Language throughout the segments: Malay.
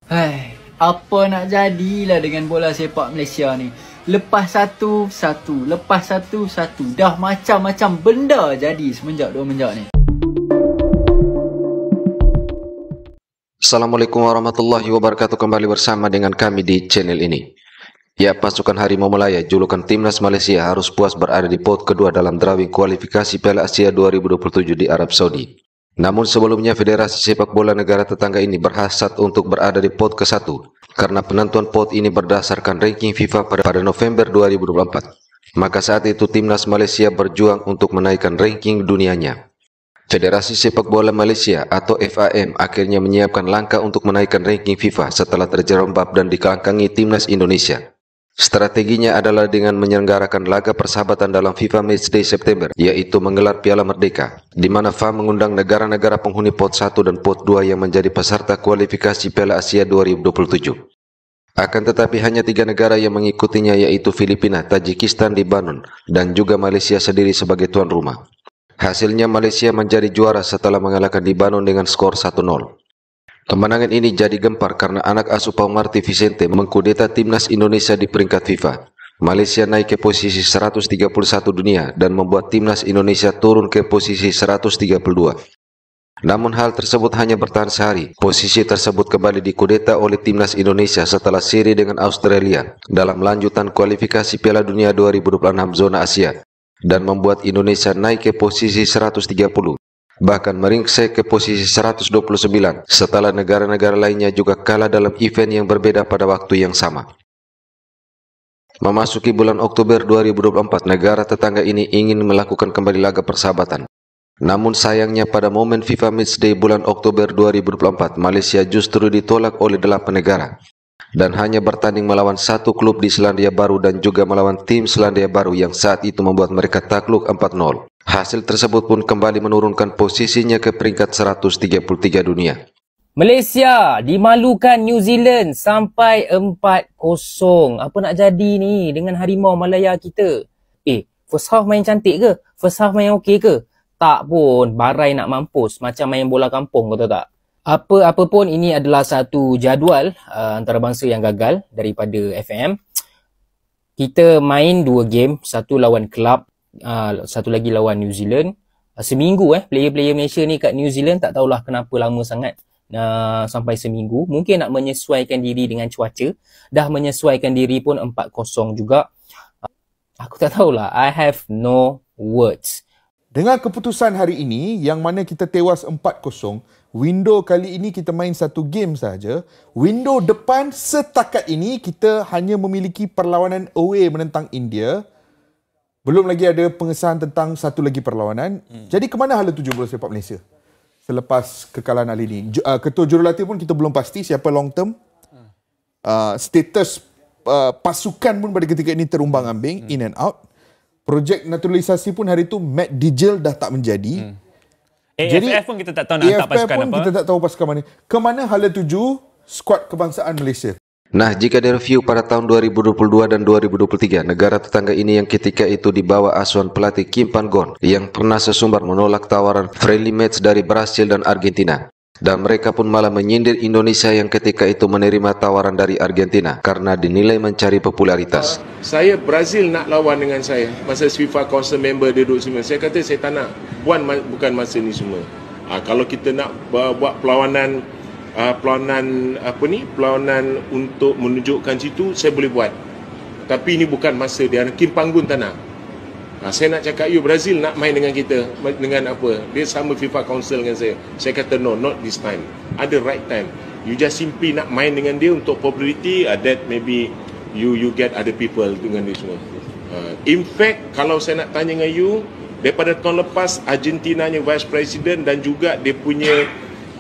Hai, apa nak jadilah dengan bola sepak Malaysia ni? Lepas satu, lepas satu. Dah macam-macam benda jadi semenjak 2 menjak ni. Assalamualaikum warahmatullahi wabarakatuh. Kembali bersama dengan kami di channel ini. Ya, pasukan Harimau Malaya julukan Timnas Malaysia harus puas berada di pot kedua dalam drawing kualifikasi Piala Asia 2027 di Arab Saudi. Namun sebelumnya Federasi Sepak Bola negara tetangga ini berhasrat untuk berada di pot ke-1 karena penentuan pot ini berdasarkan ranking FIFA pada November 2024. Maka saat itu Timnas Malaysia berjuang untuk menaikkan ranking dunianya. Federasi Sepak Bola Malaysia atau FAM akhirnya menyiapkan langkah untuk menaikkan ranking FIFA setelah terjerembab dan dikangkangi Timnas Indonesia. Strateginya adalah dengan menyelenggarakan laga persahabatan dalam FIFA Matchday September, yaitu menggelar Piala Merdeka, di mana FAM mengundang negara-negara penghuni pot 1 dan pot 2 yang menjadi peserta kualifikasi Piala Asia 2027. Akan tetapi hanya 3 negara yang mengikutinya, yaitu Filipina, Tajikistan, Lebanon, dan juga Malaysia sendiri sebagai tuan rumah. Hasilnya Malaysia menjadi juara setelah mengalahkan Lebanon dengan skor 1-0. Kemenangan ini jadi gempar karena anak asuh Pau Marty Vicente mengkudeta Timnas Indonesia di peringkat FIFA. Malaysia naik ke posisi 131 dunia dan membuat Timnas Indonesia turun ke posisi 132. Namun hal tersebut hanya bertahan sehari. Posisi tersebut kembali dikudeta oleh Timnas Indonesia setelah seri dengan Australia dalam lanjutan kualifikasi Piala Dunia 2026 zona Asia dan membuat Indonesia naik ke posisi 130. Bahkan meringsek ke posisi 129 setelah negara-negara lainnya juga kalah dalam event yang berbeda pada waktu yang sama. Memasuki bulan Oktober 2024, negara tetangga ini ingin melakukan kembali laga persahabatan. Namun sayangnya pada momen FIFA Matchday bulan Oktober 2024, Malaysia justru ditolak oleh 8 negara dan hanya bertanding melawan 1 klub di Selandia Baru dan juga melawan tim Selandia Baru yang saat itu membuat mereka takluk 4-0. Hasil tersebut pun kembali menurunkan posisinya ke peringkat 133 dunia. Malaysia dimalukan New Zealand sampai 4-0. Apa nak jadi ni dengan Harimau Malaya kita? First half main cantik ke? First half main okey ke? Tak pun, barai nak mampus macam main bola kampung, kau tahu tak? Apa pun, ini adalah satu jadual antarabangsa yang gagal daripada FM. Kita main 2 game, satu lawan kelab, satu lagi lawan New Zealand. Seminggu player-player Malaysia ni kat New Zealand, tak tahulah kenapa lama sangat sampai seminggu. Mungkin nak menyesuaikan diri dengan cuaca. Dah menyesuaikan diri pun 4-0 juga. Aku tak tahulah, I have no words. Dengan keputusan hari ini yang mana kita tewas 4-0, window kali ini kita main 1 game saja. Window depan setakat ini kita hanya memiliki perlawanan away menentang India. Belum lagi ada pengesahan tentang satu lagi perlawanan. Jadi ke mana hala tuju bola sepak Malaysia selepas kekalahan hari ini? Ketua jurulatih pun kita belum pasti siapa long term. Status pasukan pun pada ketika ini terumbang-ambing, in and out. Projek naturalisasi pun hari itu Matt Digel dah tak menjadi. AFF pun kita tak tahu nak hantar pasukan apa. Kita tak tahu pasukan mana. Ke mana hala tuju skuad kebangsaan Malaysia? Nah, jika direview pada tahun 2022 dan 2023, negara tetangga ini yang ketika itu dibawa asuhan pelatih Kim Pan-gon yang pernah sesumbar menolak tawaran friendly match dari Brasil dan Argentina. Dan mereka pun malah menyindir Indonesia yang ketika itu menerima tawaran dari Argentina karena dinilai mencari popularitas. Saya Brazil nak lawan dengan saya masa FIFA Council member dia duduk semua. Saya kata saya tak nak. Bukan masa ni semua. Kalau kita nak buat perlawanan untuk menunjukkan situ, saya boleh buat. Tapi ini bukan masa dia. Kim Panggun tak nak. Saya nak cakap, Brazil nak main dengan kita. Dengan apa? Dia sama FIFA Council dengan saya. Saya kata, no, not this time. Ada right time. You just simply nak main dengan dia untuk popularity, that maybe you get other people dengan dia semua. In fact, kalau saya nak tanya dengan you, daripada tahun lepas, Argentinanya Vice President dan juga dia punya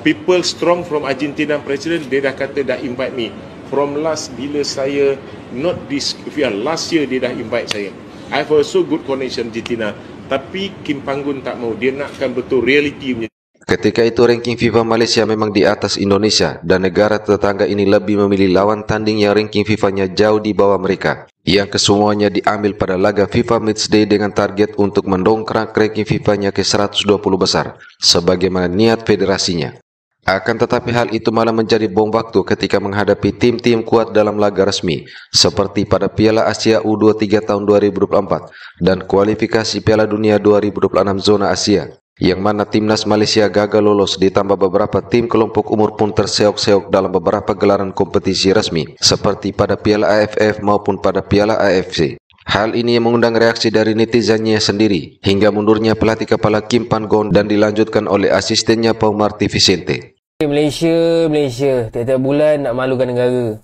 people strong from Argentina President, dia dah kata dah invite me. From last, bila saya, not this, last year dia dah invite saya. I have also good connection Argentina. Tapi Kim Panggun tak mau. Dia nakkan betul reality punya. Ketika itu ranking FIFA Malaysia memang di atas Indonesia dan negara tetangga ini lebih memilih lawan tanding yang ranking FIFA-nya jauh di bawah mereka. Yang kesemuanya diambil pada laga FIFA Matchday dengan target untuk mendongkrak ranking FIFA-nya ke 120 besar sebagaimana niat federasinya. Akan tetapi hal itu malah menjadi bom waktu ketika menghadapi tim-tim kuat dalam laga resmi seperti pada Piala Asia U23 tahun 2024 dan kualifikasi Piala Dunia 2026 zona Asia, yang mana timnas Malaysia gagal lolos ditambah beberapa tim kelompok umur pun terseok-seok dalam beberapa gelaran kompetisi resmi seperti pada Piala AFF maupun pada Piala AFC. Hal ini mengundang reaksi dari netizennya sendiri hingga mundurnya pelatih kepala Kim Pan-gon dan dilanjutkan oleh asistennya Pau Marti Vicente. Malaysia, tiap-tiap bulan nak malukan negara.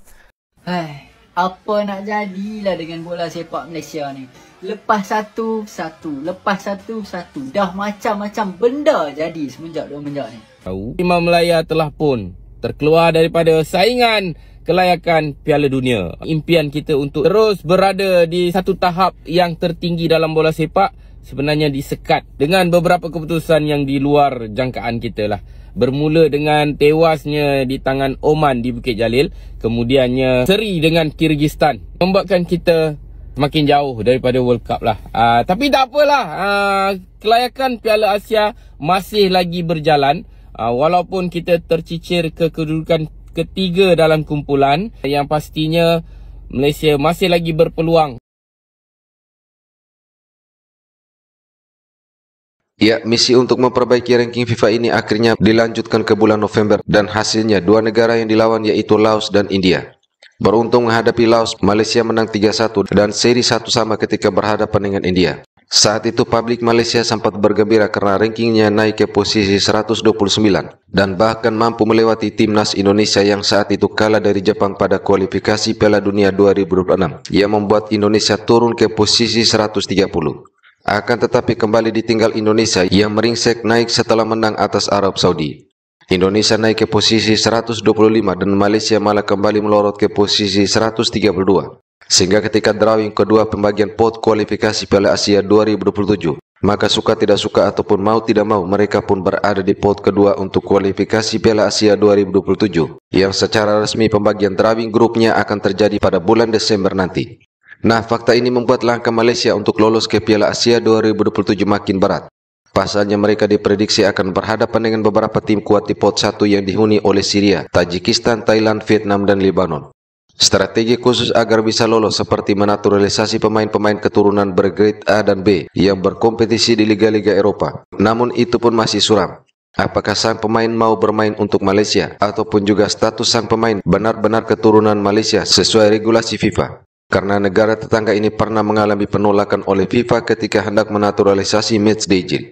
Hai, apa nak jadilah dengan bola sepak Malaysia ni? Lepas satu, dah macam-macam benda jadi semenjak 2 menjak ni. Timnas Malaya telah pun terkeluar daripada saingan kelayakan Piala Dunia. Impian kita untuk terus berada di satu tahap yang tertinggi dalam bola sepak sebenarnya disekat dengan beberapa keputusan yang di luar jangkaan kita lah. Bermula dengan tewasnya di tangan Oman di Bukit Jalil, kemudiannya seri dengan Kyrgyzstan, membuatkan kita makin jauh daripada World Cup lah. Tapi tak apalah, kelayakan Piala Asia masih lagi berjalan. Walaupun kita tercicir ke kedudukan ketiga dalam kumpulan, yang pastinya Malaysia masih lagi berpeluang. Ya, misi untuk memperbaiki ranking FIFA ini akhirnya dilanjutkan ke bulan November dan hasilnya 2 negara yang dilawan yaitu Laos dan India. Beruntung menghadapi Laos, Malaysia menang 3-1 dan seri 1 sama ketika berhadapan dengan India. Saat itu publik Malaysia sempat bergembira karena rankingnya naik ke posisi 129 dan bahkan mampu melewati timnas Indonesia yang saat itu kalah dari Jepang pada kualifikasi Piala Dunia 2026 yang membuat Indonesia turun ke posisi 130. Akan tetapi kembali ditinggal Indonesia yang meringsek naik setelah menang atas Arab Saudi. Indonesia naik ke posisi 125 dan Malaysia malah kembali melorot ke posisi 132. Sehingga ketika drawing kedua pembagian pot kualifikasi Piala Asia 2027, maka suka tidak suka ataupun mau tidak mau mereka pun berada di pot kedua untuk kualifikasi Piala Asia 2027 yang secara resmi pembagian drawing grupnya akan terjadi pada bulan Desember nanti. Nah, fakta ini membuat langkah Malaysia untuk lolos ke Piala Asia 2027 makin berat. Pasalnya mereka diprediksi akan berhadapan dengan beberapa tim kuat di pot 1 yang dihuni oleh Syria, Tajikistan, Thailand, Vietnam, dan Lebanon. Strategi khusus agar bisa lolos seperti menaturalisasi pemain-pemain keturunan bergrade A dan B yang berkompetisi di liga-liga Eropa. Namun itu pun masih suram. Apakah sang pemain mau bermain untuk Malaysia ataupun juga status sang pemain benar-benar keturunan Malaysia sesuai regulasi FIFA? Karena negara tetangga ini pernah mengalami penolakan oleh FIFA ketika hendak menaturalisasi matchday deal.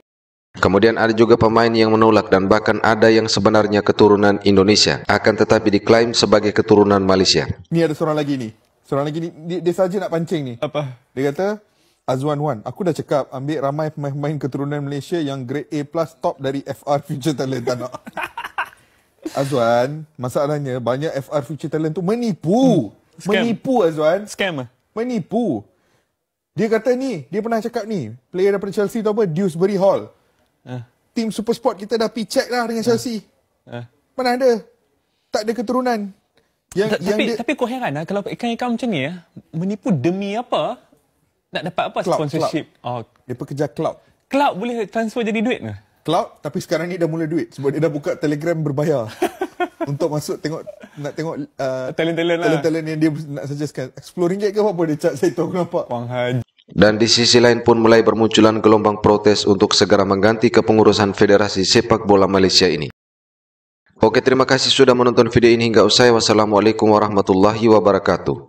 Kemudian ada juga pemain yang menolak dan bahkan ada yang sebenarnya keturunan Indonesia akan tetapi diklaim sebagai keturunan Malaysia. Ni ada seorang lagi ni. Seorang lagi ni dia saja nak pancing ni. Apa? Dia kata Azwan Wan, aku dah cakap ambil ramai pemain-pemain keturunan Malaysia yang grade A+ top dari FR Future Talent tak nak. Azwan, masalahnya banyak FR Future Talent tu menipu. Menipu Azwan. Scam. Menipu. Dia kata ni, dia pernah cakap ni, player daripada Chelsea tu apa? Dewsbury Hall. Tim Super Sport kita dah pergi check lah dengan Chelsea. Mana ada? Tak ada keturunan. Tapi kau heran lah kalau ikan-ikan macam ni menipu demi apa? Nak dapat apa? Cloud, sponsorship. Cloud. Dia pekerja cloud. Cloud boleh transfer jadi duit ke? Cloud, tapi sekarang ni dah mula duit sebab dia dah buka Telegram berbayar. Untuk masuk nak tengok talent-talent yang dia nak suggestkan. RM10 ke apa dia cat saya tahu kenapa. Wang Haji. Dan di sisi lain pun mulai bermunculan gelombang protes untuk segera mengganti kepengurusan Federasi Sepak Bola Malaysia ini. Oke, terima kasih sudah menonton video ini hingga usai. Wassalamualaikum warahmatullahi wabarakatuh.